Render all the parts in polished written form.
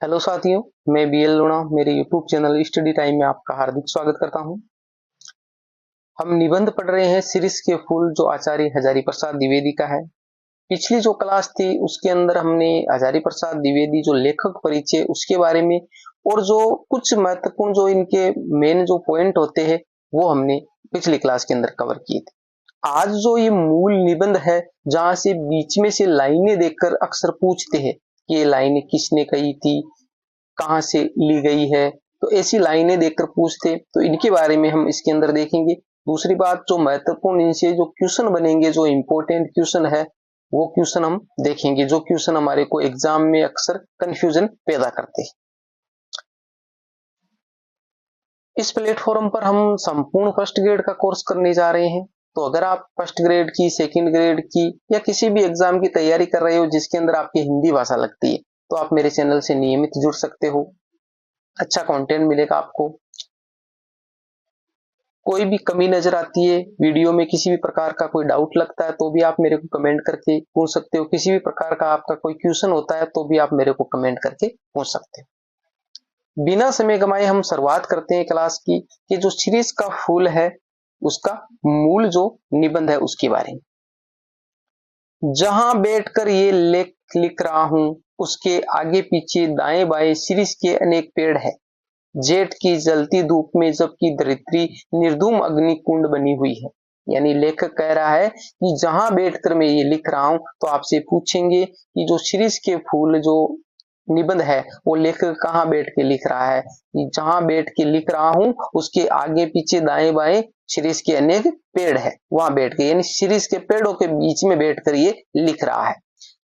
Hello साथियों, मैं BL लूणा मेरे यूट्यूब चैनल स्टडी टाइम में आपका हार्दिक स्वागत करता हूं। हम निबंध पढ़ रहे हैं सीरीज के फूल जो आचार्य हजारी प्रसाद द्विवेदी का है। पिछली जो क्लास थी उसके अंदर हमने हजारी प्रसाद द्विवेदी जो लेखक परिचय उसके बारे में और जो कुछ महत्वपूर्ण जो इनके मेन जो पॉइंट होते हैं वो हमने पिछली क्लास के अंदर कवर किए थे। आज जो ये मूल निबंध है जहां से बीच में से लाइनें देखकर अक्सर पूछते हैं कि ये लाइनें किसने कही थी, कहां से ली गई है, तो ऐसी लाइनें देखकर पूछते तो इनके बारे में हम इसके अंदर देखेंगे। दूसरी बात जो महत्वपूर्ण इनसे जो क्वेश्चन बनेंगे, जो इंपॉर्टेंट क्वेश्चन है वो क्वेश्चन हम देखेंगे, जो क्वेश्चन हमारे को एग्जाम में अक्सर कंफ्यूजन पैदा करते हैं। इस प्लेटफॉर्म पर हम संपूर्ण फर्स्ट ग्रेड का कोर्स करने जा रहे हैं। तो अगर आप फर्स्ट ग्रेड की, सेकंड ग्रेड की या किसी भी एग्जाम की तैयारी कर रहे हो जिसके अंदर आपकी हिंदी भाषा लगती है, तो आप मेरे चैनल से नियमित जुड़ सकते हो। अच्छा कंटेंट मिलेगा आपको। कोई भी कमी नजर आती है वीडियो में, किसी भी प्रकार का कोई डाउट लगता है तो भी आप मेरे को कमेंट करके पूछ सकते हो। किसी भी प्रकार का आपका कोई क्वेश्चन होता है तो भी आप मेरे को कमेंट करके पूछ सकते हो। बिना समय गमाए हम शुरुआत करते हैं क्लास की कि जो सीरीज का फूल है उसका मूल जो निबंध है उसके बारे में। जहां बैठकर ये लेख लिख रहा हूं उसके आगे पीछे दाएं बाएं सीरीज के अनेक पेड़ है। जेठ की जलती धूप में जबकि धरित्री निर्धूम अग्नि कुंड बनी हुई है। यानी लेखक कह रहा है कि जहां बैठकर मैं ये लिख रहा हूं, तो आपसे पूछेंगे कि जो सीरीज के फूल जो निबंध है वो लेखक कहां बैठ के लिख रहा है। कि जहां बैठ के लिख रहा हूं उसके आगे पीछे दाएं बाएं सीरीज के अनेक पेड़ है, वहां बैठ के, यानी सीरीज के पेड़ों के बीच में बैठकर ये लिख रहा है।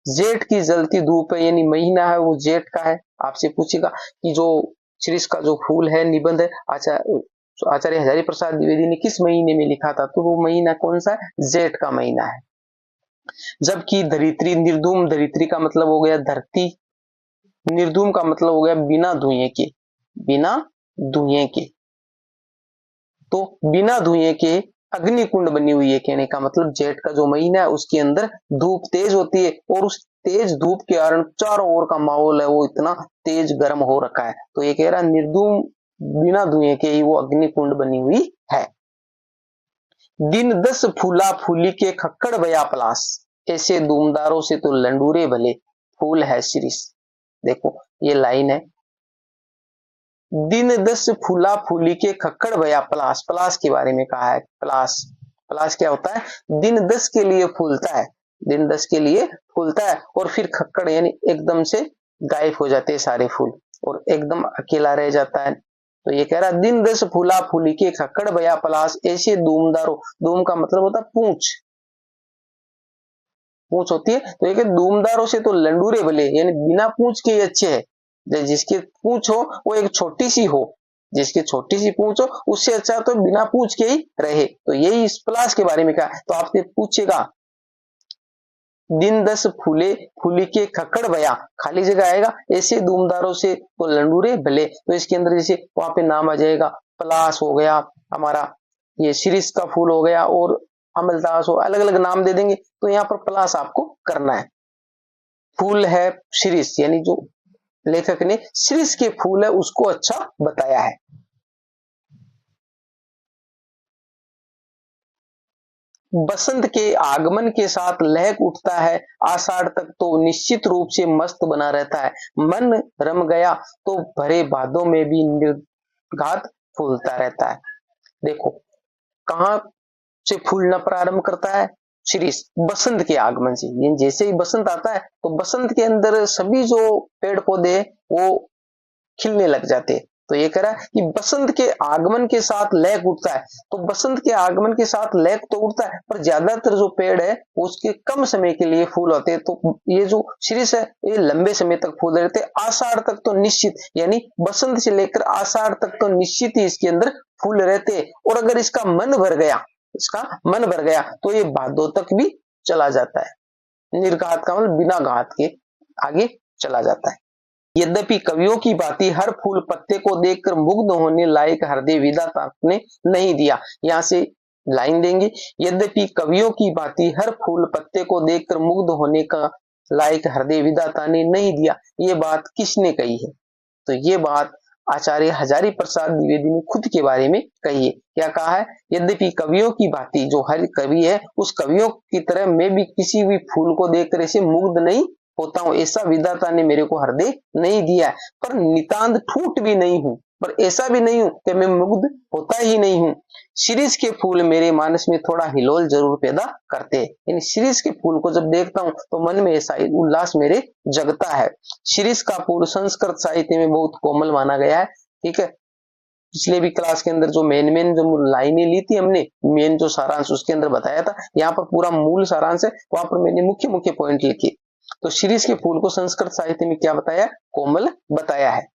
जेठ की जलती धूप है, यानी महीना है वो जेठ का है। आपसे पूछेगा कि जो सीरीज का जो फूल है, निबंध है, आचार्य हजारी प्रसाद द्विवेदी ने किस महीने में लिखा था, तो वो महीना कौन सा है? जेठ का महीना है। जबकि धरित्री निर्धूम, धरित्री का मतलब हो गया धरती, निर्धूम का मतलब हो गया बिना धुएं के, बिना धुएं के। तो बिना धुएं के अग्नि कुंड बनी हुई है, कहने का मतलब जेठ का जो महीना है उसके अंदर धूप तेज होती है और उस तेज धूप के कारण चारों ओर का माहौल है वो इतना तेज गर्म हो रखा है। तो ये कह रहा है निर्धूम बिना धुएं के ही वो अग्नि कुंड बनी हुई है। दिन 10 फूला फूली के खक्कड़ बया पलास, ऐसे धूमदारों से तो लंडूरे भले फूल है शिरीष। देखो ये लाइन है, दिन 10 फूला फूली के खक्कड़ भया पलास, पलास के बारे में कहा है। पलास, पलास क्या होता है? दिन 10 के लिए फूलता है, दिन 10 के लिए फूलता है और फिर खक्कड़ यानी एकदम से गायब हो जाते हैं सारे फूल और एकदम अकेला रह जाता है। तो ये कह रहा है दिन 10 फूला फूली के खक्कड़ भया पलास, ऐसे धूमदारों, धूम का मतलब होता है पूंछ, पूंछ होती है। तो ये धूमदारों से तो लंडूरे भले, यानी बिना पूंछ के अच्छे है। जिसकी पूंछ हो वो एक छोटी सी हो, जिसकी छोटी सी पूंछ हो उससे अच्छा तो बिना पूंछ के ही रहे। तो यही इस पलास के बारे में कहा। तो आपसे पूछेगा दिन 10 फूले फूली के खक्कड़ भया, खाली जगह आएगा, ऐसे धूमदारों से तो लंडूरे भले। तो इसके अंदर जैसे वहां पे नाम आ जाएगा, पलास हो गया हमारा, ये शिरीष का फूल हो गया और अमलतास हो, अलग अलग नाम दे देंगे। तो यहाँ पर पलास आपको करना है। फूल है शिरीष, यानी जो लेखक ने शिरीष के फूल है उसको अच्छा बताया है। बसंत के आगमन के साथ लहक उठता है, आषाढ़ तक तो निश्चित रूप से मस्त बना रहता है। मन रम गया तो भरे बादों में भी निर्घात फूलता रहता है। देखो कहां से फूलना प्रारंभ करता है? शिरीष बसंत के आगमन से। जैसे ही बसंत आता है तो बसंत के अंदर सभी जो पेड़ पौधे वो खिलने लग जाते हैं। तो ये कह रहा है कि बसंत के आगमन के साथ लहक उठता है। तो बसंत के आगमन के साथ लहक तो उठता है, पर ज्यादातर जो पेड़ है उसके कम समय के लिए फूल होते हैं। तो ये जो शिरीष है ये लंबे समय तक फूल रहते हैं। आषाढ़ तक तो निश्चित, यानी बसंत से लेकर आषाढ़ तक तो निश्चित ही इसके अंदर फूल रहते हैं। और अगर इसका मन भर गया, इसका मन भर गया तो ये भादों तक भी चला जाता है। निर्घात का मतलब बिना घात के आगे चला जाता है। यद्यपि कवियों की भांति हर फूल पत्ते को देखकर मुग्ध होने लायक हृदय विधाता ने नहीं दिया। यहां से लाइन देंगे, यद्यपि कवियों की भांति हर फूल पत्ते को देखकर मुग्ध होने का लायक हृदय विधाता ने नहीं दिया। ये बात किसने कही है? तो ये बात आचार्य हजारी प्रसाद द्विवेदी ने खुद के बारे में कही है। क्या कहा है? यद्यपि कवियों की भांति जो हर कवि है उस कवियों की तरह मैं भी किसी भी फूल को देखकर ऐसे मुग्ध नहीं होता हूँ, ऐसा विधाता ने मेरे को हृदय नहीं दिया, पर नितांत ठूठ भी नहीं हूं, पर ऐसा भी नहीं हूं कि मैं मुग्ध होता ही नहीं हूं। शिरीष के फूल मेरे मानस में थोड़ा हिलोल जरूर पैदा करते हैं, यानी शिरीष के फूल को जब देखता हूं तो मन में ऐसा उल्लास मेरे जगता है। शिरीष का फूल संस्कृत साहित्य में बहुत कोमल माना गया है। ठीक है, पिछले भी क्लास के अंदर जो मेन जो लाइनें ली थी हमने, मेन जो सारांश उसके अंदर बताया था, यहाँ पर पूरा मूल सारांश है, वहां पर मैंने मुख्य पॉइंट लिखे। तो शिरीष के फूल को संस्कृत साहित्य में क्या बताया? कोमल बताया है।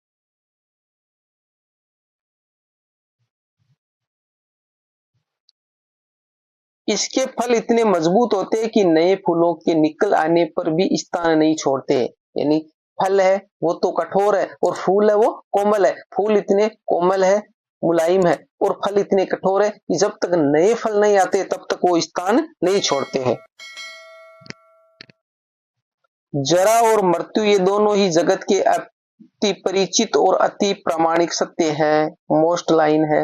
इसके फल इतने मजबूत होते हैं कि नए फूलों के निकल आने पर भी स्थान नहीं छोड़ते। यानी फल है वो तो कठोर है और फूल है वो कोमल है। फूल इतने कोमल है, मुलायम है, और फल इतने कठोर है कि जब तक नए फल नहीं आते तब तक वो स्थान नहीं छोड़ते हैं। जरा और मृत्यु ये दोनों ही जगत के अति परिचित और अति प्रामाणिक सत्य है। मोस्ट लाइन है,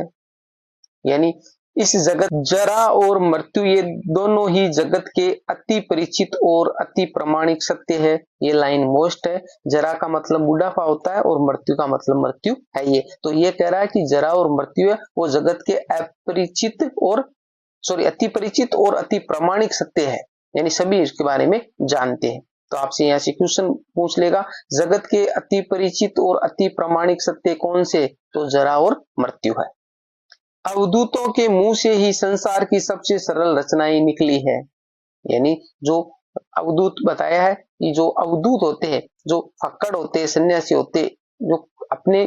यानी इस जगत जरा और मृत्यु ये दोनों ही जगत के अति परिचित और अति प्रामाणिक सत्य है। ये लाइन मोस्ट है। जरा का मतलब बुढ़ापा होता है और मृत्यु का मतलब मृत्यु है। ये तो ये कह रहा है कि जरा और मृत्यु है वो जगत के अपरिचित और अति परिचित और अति प्रामाणिक सत्य है, यानी सभी इसके बारे में जानते हैं। तो आपसे यहाँ से क्वेश्चन पूछ लेगा, जगत के अति परिचित और अति प्रामाणिक सत्य कौन से? तो जरा और मृत्यु है। अवधूतों के मुंह से ही संसार की सबसे सरल रचनाएं निकली है। यानी जो अवधूत बताया है कि जो अवधूत होते हैं, जो फक्कड़ होते हैं, सन्यासी होते हैं, जो अपने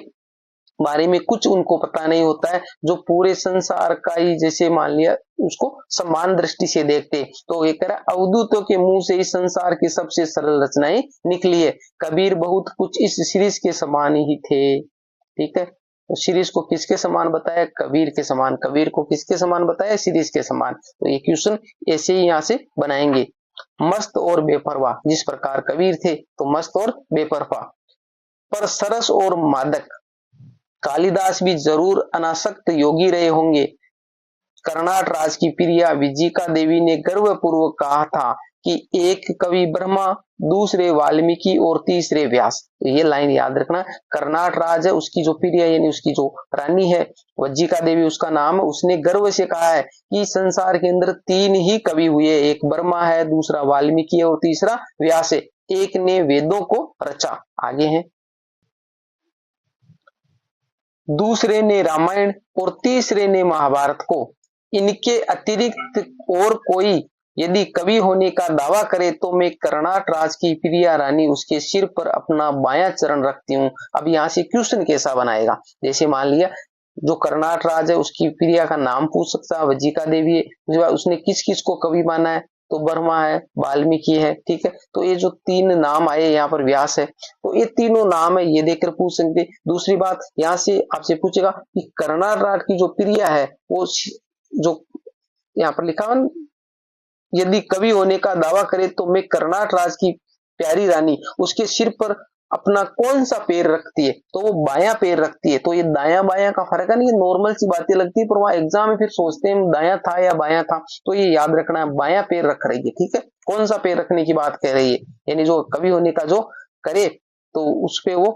बारे में कुछ उनको पता नहीं होता है, जो पूरे संसार का ही जैसे मान लिया उसको समान दृष्टि से देखते, तो ये कह रहा अवधूतों के मुंह से इस संसार की सबसे सरल रचनाएं निकली है। कबीर बहुत कुछ इस शिरीष के समान ही थे। ठीक है, तो शिरीष को किसके समान बताया? कबीर के समान। कबीर को किसके समान बताया? शिरीष के समान। तो ये क्वेश्चन ऐसे ही यहाँ से बनाएंगे। मस्त और बेपरवाह, जिस प्रकार कबीर थे तो मस्त और बेपरवाह, पर सरस और मादक। कालिदास भी जरूर अनासक्त योगी रहे होंगे। कर्नाट राज की प्रिया विजिका देवी ने गर्वपूर्वक कहा था कि एक कवि ब्रह्मा, दूसरे वाल्मीकि और तीसरे व्यास। तो ये लाइन याद रखना। कर्नाट राज है, उसकी जो प्रिया यानी उसकी जो रानी है वज्जिका देवी उसका नाम है, उसने गर्व से कहा है कि संसार के अंदर 3 ही कवि हुए, एक ब्रह्मा है, दूसरा वाल्मीकि है और तीसरा व्यास है। एक ने वेदों को रचा, आगे है, दूसरे ने रामायण और तीसरे ने महाभारत को। इनके अतिरिक्त और कोई यदि कवि होने का दावा करे तो मैं कर्नाट राज की प्रिया रानी उसके सिर पर अपना बायां चरण रखती हूँ। अब यहाँ से क्वेश्चन कैसा बनाएगा? जैसे मान लिया जो कर्नाट राज है उसकी प्रिया का नाम पूछ सकता है, वज्जिका देवी है, उसने किस किस को कवि माना है? तो ब्रह्मा है, वाल्मीकि है। ठीक है, तो ये जो 3 नाम आए यहाँ पर व्यास है, तो ये तीनों नाम है, ये देखकर पूछ सकते। दूसरी बात यहाँ से आपसे पूछेगा कि कर्नाट राज की जो प्रिया है वो जो यहाँ पर लिखा है यदि कवि होने का दावा करे तो मैं कर्नाट राज की प्यारी रानी उसके सिर पर अपना कौन सा पैर रखती है? तो वो बायां पैर रखती है। तो ये दाया बायां का फर्क है नहीं, नॉर्मल सी बातें लगती है, पर वहां एग्जाम में फिर सोचते हैं दाया था या बायां था, तो ये याद रखना है, बायां पैर रख रही है। ठीक है, कौन सा पैर रखने की बात कह रही है? यानी जो कवि होने का जो करे तो उस पे वो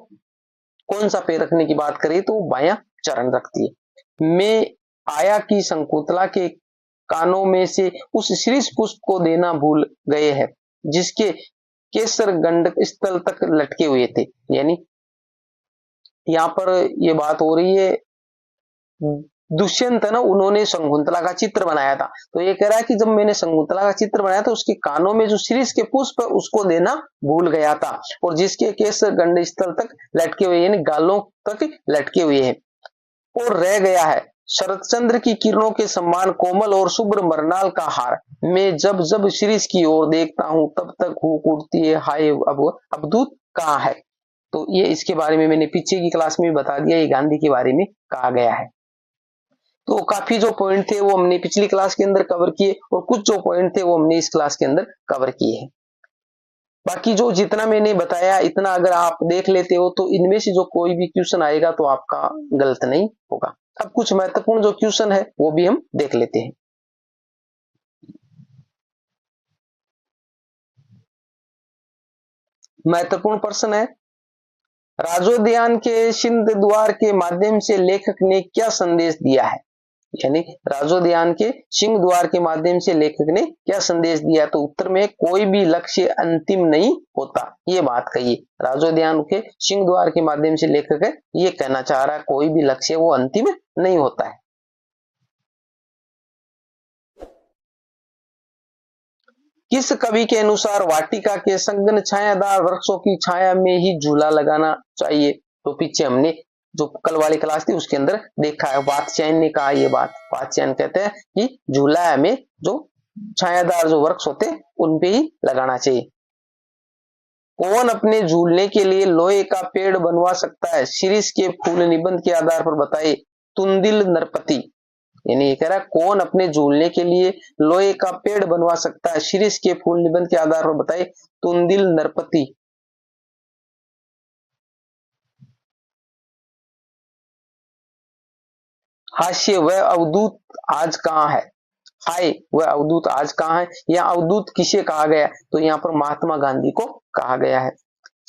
कौन सा पैर रखने की बात करे तो बायां चरण रखती है। मैं आया की शकुंतला के कानों में से उस शीर्ष पुष्प को देना भूल गए हैं जिसके केसर गंडक स्थल तक लटके हुए थे। यानी यहाँ पर ये बात हो रही है, दुष्यंत है ना, उन्होंने शकुंतला का चित्र बनाया था, तो ये कह रहा है कि जब मैंने शकुंतला का चित्र बनाया था उसके कानों में जो शीर्ष के पुष्प है उसको देना भूल गया था, और जिसके केसर गंड स्थल तक लटके हुए यानी गालों तक लटके हुए हैं, और रह गया है शरदचंद्र की किरणों के समान कोमल और शुभ्र मरनाल का हार। मैं जब जब शीर्ष की ओर देखता हूं तब तक हुक उठती है, हाय अब अवधूत कहाँ है? तो ये इसके बारे में मैंने पीछे की क्लास में बता दिया, ये गांधी के बारे में कहा गया है। तो काफी जो पॉइंट थे वो हमने पिछली क्लास के अंदर कवर किए और कुछ जो पॉइंट थे वो हमने इस क्लास के अंदर कवर किए हैं। बाकी जो जितना मैंने बताया इतना अगर आप देख लेते हो तो इनमें से जो कोई भी क्वेश्चन आएगा तो आपका गलत नहीं होगा। अब कुछ महत्वपूर्ण जो क्वेश्चन है वो भी हम देख लेते हैं। महत्वपूर्ण प्रश्न है, राजोद्यान के सिंह द्वार के माध्यम से लेखक ने क्या संदेश दिया है? यानी राजोद्यान के सिंह द्वार के माध्यम से लेखक ने क्या संदेश दिया? तो उत्तर में कोई भी लक्ष्य अंतिम नहीं होता, ये बात कही। राजोद्यान के सिंह द्वार के माध्यम से लेखक है ये कहना चाह रहा है कोई भी लक्ष्य वो अंतिम नहीं होता है। किस कवि के अनुसार वाटिका के संगन छायादार वृक्षों की छाया में ही झूला लगाना चाहिए? तो पीछे हमने जो कल वाली क्लास थी उसके अंदर देखा है, वात्स्यायन ने कहा ये बात। वात्स्यायन कहते हैं कि झूला हमें जो छायादार जो वृक्ष होते हैं उन पे ही लगाना चाहिए। कौन अपने झूलने के लिए लोहे का पेड़ बनवा सकता है? शीर्ष के फूल निबंध के आधार पर बताइए। तुंदिल नरपति, यानी ये कह रहा है कौन अपने झूलने के लिए लोहे का पेड़ बनवा सकता है? शीर्ष के फूल निबंध के आधार पर बताइए। तुंदिल नरपति। हास्य वह अवधूत आज कहाँ है? हाय वह अवधूत आज कहाँ है? या अवधूत किसे कहा गया? तो यहाँ पर महात्मा गांधी को कहा गया है।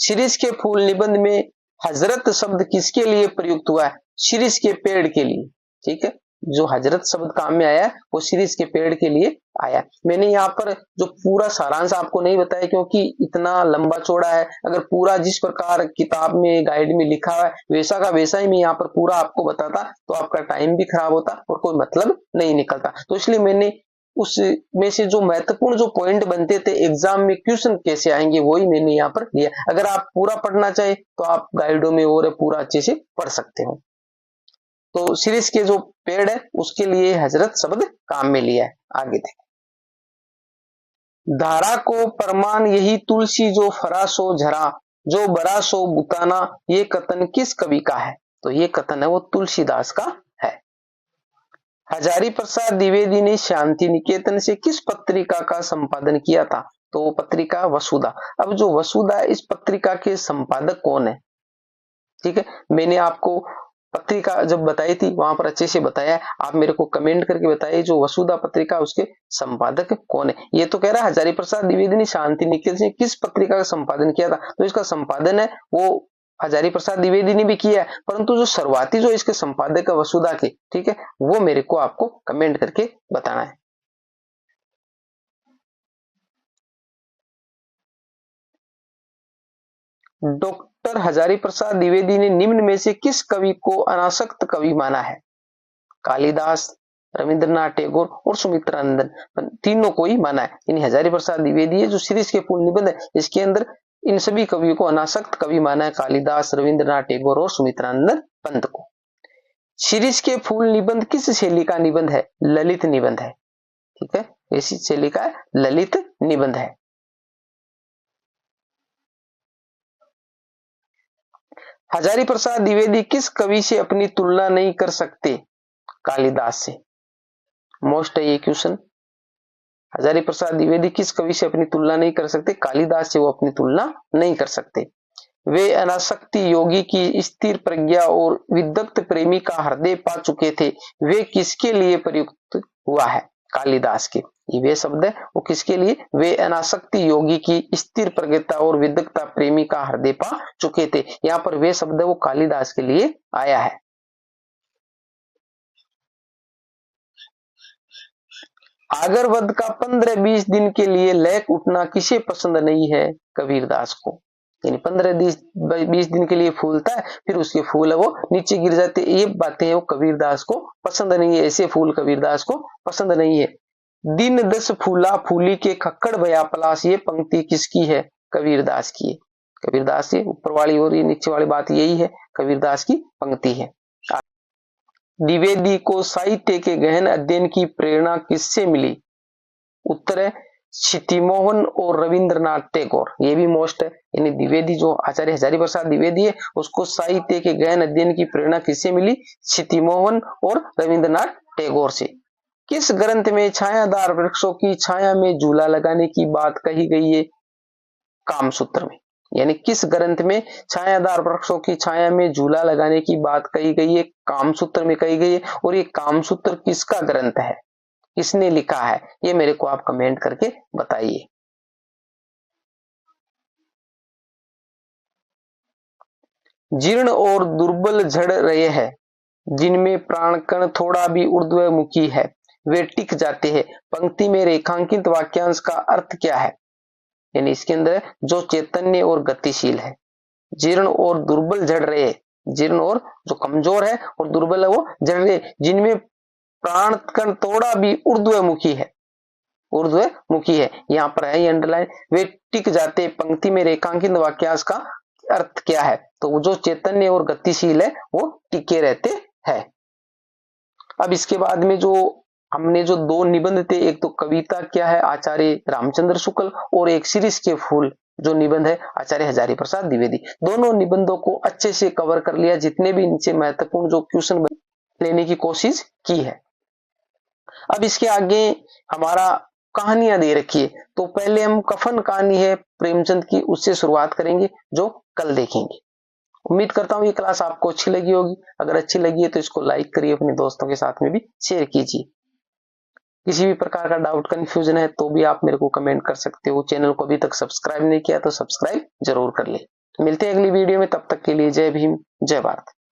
शीर्ष के फूल निबंध में हजरत शब्द किसके लिए प्रयुक्त हुआ है? शीर्ष के पेड़ के लिए। ठीक है, जो हजरत शब्द काम में आया वो शीर्ष के पेड़ के लिए आया। मैंने यहाँ पर जो पूरा सारांश आपको नहीं बताया क्योंकि इतना लंबा चौड़ा है। अगर पूरा जिस प्रकार किताब में गाइड में लिखा हुआ है वैसा का वैसा ही मैं यहाँ पर पूरा आपको बताता तो आपका टाइम भी खराब होता और कोई मतलब नहीं निकलता। तो इसलिए मैंने उसमें से जो महत्वपूर्ण जो पॉइंट बनते थे एग्जाम में क्वेश्चन कैसे आएंगे वही मैंने यहाँ पर दिया। अगर आप पूरा पढ़ना चाहे तो आप गाइडों में और पूरा अच्छे से पढ़ सकते हो। तो शीर्ष के जो पेड़ है उसके लिए हजरत शब्द काम में लिया है। आगे देखें, धारा को परमान यही तुलसी जो फरा सो झरा जो बरा सो बुताना, ये कथन किस कवि का है? तो ये कथन है वो तुलसीदास का है। हजारी प्रसाद द्विवेदी ने शांति निकेतन से किस पत्रिका का संपादन किया था? तो पत्रिका वसुधा। अब जो वसुधा है इस पत्रिका के संपादक कौन है? ठीक है, मैंने आपको पत्रिका जब बताई थी वहां पर अच्छे से बताया। आप मेरे को कमेंट करके बताइए जो वसुधा पत्रिका उसके संपादक कौन है। ये तो कह रहा है हजारी प्रसाद द्विवेदी ने शांति निकेतन से किस पत्रिका का संपादन किया था? तो इसका संपादन है वो हजारी प्रसाद द्विवेदी ने भी किया है, परंतु जो शुरुआती जो इसके संपादक है वसुधा के, ठीक है, वो मेरे को आपको कमेंट करके बताना है। डॉक्टर हजारी प्रसाद द्विवेदी ने निम्न में से किस कवि को अनासक्त कवि माना है? कालिदास, रविंद्रनाथ टैगोर और सुमित्रानंदन, तीनों को ही माना है। यानी हजारी प्रसाद द्विवेदी है जो शीर्ष के फूल निबंध है इसके अंदर इन सभी कवियों को अनासक्त कवि माना है, कालिदास, रविंद्रनाथ टैगोर और सुमित्रानंदन पंत को। शीर्ष के फूल निबंध किस शैली का निबंध है? ललित निबंध है। ठीक है, ऐसी शैली का ललित निबंध है। हजारी प्रसाद द्विवेदी किस कवि से अपनी तुलना नहीं कर सकते? कालिदास से। मोस्ट है ये क्वेश्चन। हजारी प्रसाद द्विवेदी किस कवि से अपनी तुलना नहीं कर सकते? कालिदास से वो अपनी तुलना नहीं कर सकते। वे अनासक्ति योगी की स्थिर प्रज्ञा और विदग्ध प्रेमी का हृदय पा चुके थे, वे किसके लिए प्रयुक्त हुआ है? कालिदास के। ये वे शब्द है वो किसके लिए? वे अनासक्ति योगी की स्थिर प्रज्ञता और विदग्धता प्रेमी का हृदय पा चुके थे। यहाँ पर वे शब्द है वो कालिदास के लिए आया है। आगरवध का 15-20 दिन के लिए लहक उठना किसे पसंद नहीं है? कबीरदास को। यानी 15-20 दिन के लिए फूलता है फिर उसके फूल है वो नीचे गिर जाते, ये बातें है वो कबीरदास को पसंद नहीं है। ऐसे फूल कबीरदास को पसंद नहीं है। दिन 10 फूला फूली के खक्कड़ भया पलाश, ये पंक्ति किसकी है? कबीरदास की है। कबीरदास से ऊपर वाली और ये नीचे वाली बात यही है, कबीरदास की पंक्ति है। द्विवेदी को साहित्य के गहन अध्ययन की प्रेरणा किससे मिली? उत्तर है क्षितिमोहन और रविंद्रनाथ टैगोर। ये भी मोस्ट है। यानी द्विवेदी जो आचार्य हजारी प्रसाद द्विवेदी है उसको साहित्य के गहन अध्ययन की प्रेरणा किससे मिली? क्षितिमोहन और रविंद्रनाथ टैगोर से। किस ग्रंथ में छायादार वृक्षों की छाया में झूला लगाने की बात कही गई है? कामसूत्र में, यानी किस ग्रंथ में छायादार वृक्षों की छाया में झूला लगाने की बात कही गई है, कामसूत्र में कही गई है। और ये कामसूत्र किसका ग्रंथ है, किसने लिखा है, ये मेरे को आप कमेंट करके बताइए। जीर्ण और दुर्बल झड़ रहे हैं, जिनमें प्राणकण थोड़ा भी ऊर्ध्वमुखी है, वे टिक जाते हैं। पंक्ति में रेखांकित वाक्यांश का अर्थ क्या है, यानी इसके अंदर जो चैतन्य और गतिशील है। जीर्ण और दुर्बल झड़ रहे, जीर्ण और जो कमजोर है और दुर्बल है वो झड़ रहे, जिनमें प्राण कण थोड़ा भी ऊर्ध्वमुखी है, ऊर्ध्वमुखी है, यहाँ पर है ये अंडरलाइन। वे टिक जाते, पंक्ति में रेखांकित वाक्यांश का अर्थ क्या है, तो वो जो चैतन्य और गतिशील है वो टिके रहते हैं। अब इसके बाद में जो हमने जो दो निबंध थे, एक तो कविता क्या है आचार्य रामचंद्र शुक्ल, और एक शीरीष के फूल जो निबंध है आचार्य हजारी प्रसाद द्विवेदी, दोनों निबंधों को अच्छे से कवर कर लिया, जितने भी इनसे महत्वपूर्ण जो क्वेश्चन लेने की कोशिश की है। अब इसके आगे हमारा कहानियां दे रखी है, तो पहले हम कफन कहानी है प्रेमचंद की, उससे शुरुआत करेंगे जो कल देखेंगे। उम्मीद करता हूं ये क्लास आपको अच्छी लगी होगी। अगर अच्छी लगी है तो इसको लाइक करिए, अपने दोस्तों के साथ में भी शेयर कीजिए। किसी भी प्रकार का डाउट कंफ्यूजन है तो भी आप मेरे को कमेंट कर सकते हो। चैनल को अभी तक सब्सक्राइब नहीं किया तो सब्सक्राइब जरूर कर ले। मिलते हैं अगली वीडियो में, तब तक के लिए जय भीम जय भारत।